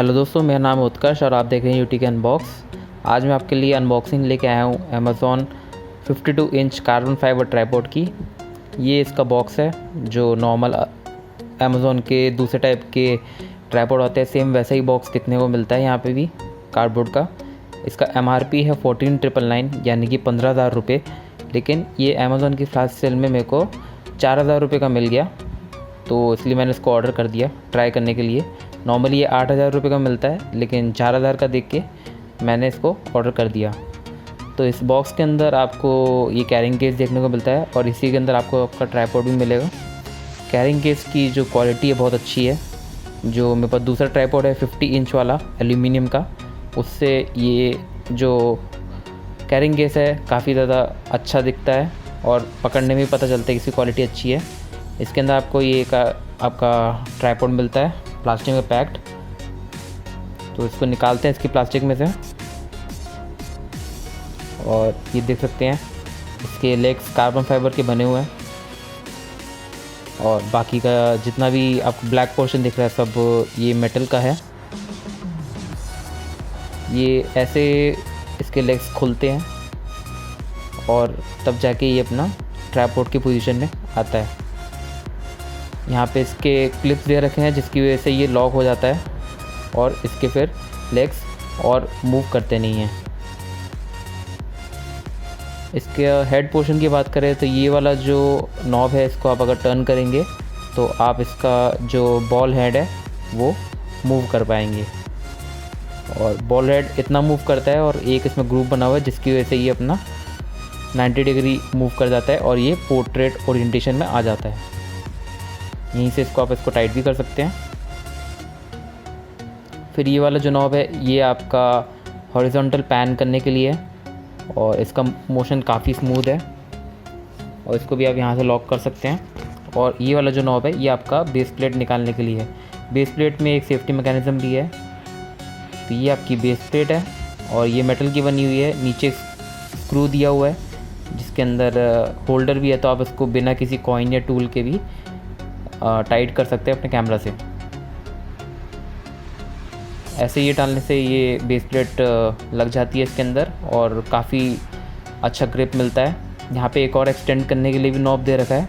Hello दोस्तों, मेरा नाम है उत्कर्ष और आप देख रहे हैं यूटी के अनबॉक्स। आज मैं आपके लिए अनबॉक्सिंग लेके आया हूँ Amazon 52 inch carbon fibre tripod की। ये इसका बॉक्स है जो नॉर्मल अमेज़ॉन के दूसरे टाइप के ट्राइपॉड होते हैं, सेम वैसा ही बॉक्स दिखने को मिलता है यहाँ पे भी कार्डबोर्ड का। इसका MRP है 14,999 यानी कि 15,000 रुपये, लेकिन ये अमेज़ॉन की फ्लैश सेल में मेरे को 4,000 रुपये का मिल गया, तो इसलिए मैंने इसको ऑर्डर कर दिया ट्राई करने के लिए। नॉर्मली ये 8,000 रुपये का मिलता है, लेकिन 4,000 का देख के मैंने इसको ऑर्डर कर दिया। तो इस बॉक्स के अंदर आपको ये कैरिंग केस देखने को मिलता है और इसी के अंदर आपको आपका ट्राइपॉड भी मिलेगा। कैरिंग केस की जो क्वालिटी है बहुत अच्छी है। जो मेरे पास दूसरा ट्राइपॉड है 50 इंच वाला एल्यूमिनियम का, उससे ये जो कैरिंग केस है काफ़ी ज़्यादा अच्छा दिखता है और पकड़ने में भी पता चलता है कि इसकी क्वालिटी अच्छी है। इसके अंदर आपको ये आपका ट्राइपॉड मिलता है प्लास्टिक में पैक्ड। तो इसको निकालते हैं इसकी प्लास्टिक में से और ये देख सकते हैं इसके लेग्स कार्बन फाइबर के बने हुए हैं और बाकी का जितना भी आपको ब्लैक पोर्शन दिख रहा है सब ये मेटल का है। ये ऐसे इसके लेग्स खुलते हैं और तब जाके ये अपना ट्राइपॉड की पोजीशन में आता है। यहाँ पे इसके क्लिप्स दे रखे हैं जिसकी वजह से ये लॉक हो जाता है और इसके फिर लेग्स और मूव करते नहीं हैं। इसके हेड पोर्शन की बात करें तो ये वाला जो नॉब है इसको आप अगर टर्न करेंगे तो आप इसका जो बॉल हेड है वो मूव कर पाएंगे और बॉल हेड इतना मूव करता है और एक इसमें ग्रुप बना हुआ है जिसकी वजह से ये अपना 90 डिग्री मूव कर जाता है और ये पोर्ट्रेट ओरिएंटेशन में आ जाता है। यहीं से आप इसको टाइट भी कर सकते हैं। फिर ये वाला जो नॉब है ये आपका हॉरिजॉन्टल पैन करने के लिए है और इसका मोशन काफ़ी स्मूथ है और इसको भी आप यहाँ से लॉक कर सकते हैं। और ये वाला जो नॉब है ये आपका बेस प्लेट निकालने के लिए है। बेस प्लेट में एक सेफ्टी मैकेनिज़्म भी है। तो ये आपकी बेस प्लेट है और ये मेटल की बनी हुई है। नीचे स्क्रू दिया हुआ है जिसके अंदर होल्डर भी है, तो आप इसको बिना किसी कॉइन या टूल के भी टाइट कर सकते हैं अपने कैमरा से। ऐसे ये डालने से ये बेस प्लेट लग जाती है इसके अंदर और काफ़ी अच्छा ग्रिप मिलता है। यहाँ पे एक और एक्सटेंड करने के लिए भी नॉब दे रखा है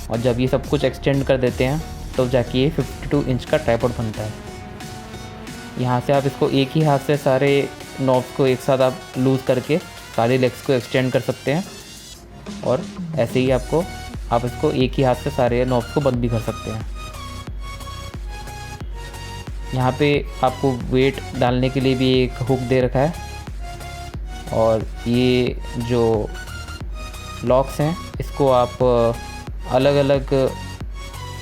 और जब ये सब कुछ एक्सटेंड कर देते हैं तो जाके ये 52 इंच का ट्राइपॉड बनता है। यहाँ से आप इसको एक ही हाथ से सारे नॉब्स को एक साथ आप लूज़ करके सारे लेग्स को एक्सटेंड कर सकते हैं और ऐसे ही आप इसको एक ही हाथ से सारे नॉब्स को बंद भी कर सकते हैं। यहाँ पे आपको वेट डालने के लिए भी एक हुक दे रखा है और ये जो लॉक्स हैं इसको आप अलग अलग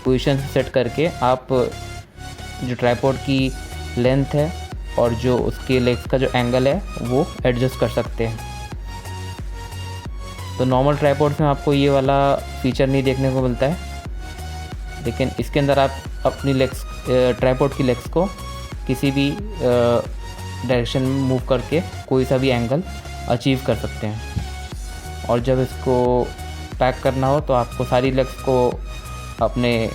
पोजीशन से सेट करके आप जो ट्राइपॉड की लेंथ है और जो उसके लेग्स का जो एंगल है वो एडजस्ट कर सकते हैं। तो नॉर्मल ट्राइपॉड्स में आपको ये वाला फीचर नहीं देखने को मिलता है, लेकिन इसके अंदर आप अपनी लेग्स ट्राइपॉड की लेग्स को किसी भी डायरेक्शन में मूव करके कोई सा भी एंगल अचीव कर सकते हैं। और जब इसको पैक करना हो तो आपको सारी लेग्स को अपने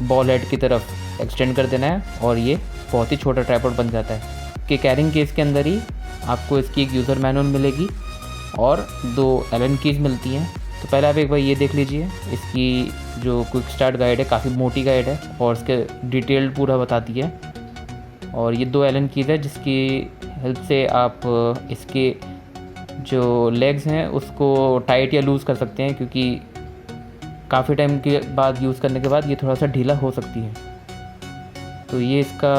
बॉल हेड की तरफ एक्सटेंड कर देना है और ये बहुत ही छोटा ट्राइपॉड बन जाता है। कि कैरिंग केस के अंदर ही आपको इसकी एक यूज़र मैनुअल मिलेगी और 2 एलन कीज़ मिलती हैं। तो पहले आप एक बार ये देख लीजिए, इसकी जो क्विक स्टार्ट गाइड है काफ़ी मोटी गाइड है और इसके डिटेल्ड पूरा बताती है। और ये 2 एलन कीज़ है जिसकी हेल्प से आप इसके जो लेग्स हैं उसको टाइट या लूज़ कर सकते हैं, क्योंकि काफ़ी टाइम के बाद यूज़ करने के बाद ये थोड़ा सा ढीला हो सकती है। तो ये इसका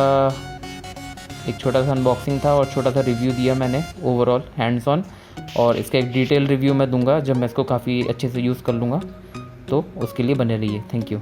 एक छोटा सा अनबॉक्सिंग था और छोटा सा रिव्यू दिया मैंने ओवरऑल हैंड्स ऑन, और इसका एक डिटेल रिव्यू मैं दूंगा जब मैं इसको काफ़ी अच्छे से यूज़ कर लूँगा। तो उसके लिए बने रहिए। Thank you.